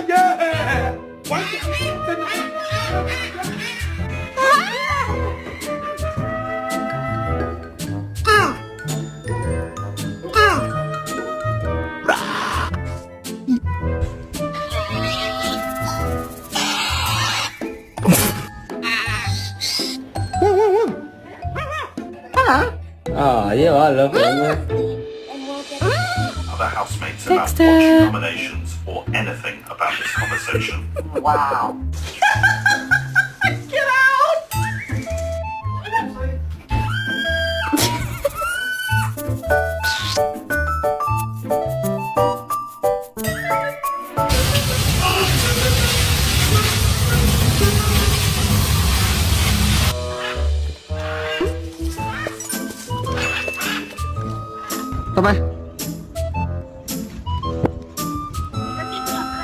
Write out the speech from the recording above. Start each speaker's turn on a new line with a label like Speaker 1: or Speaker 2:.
Speaker 1: yeah. Why?
Speaker 2: Oh, you are lovely.
Speaker 3: Other housemates about watching nominations or anything about this conversation.
Speaker 1: Wow. Get out!
Speaker 2: Come on.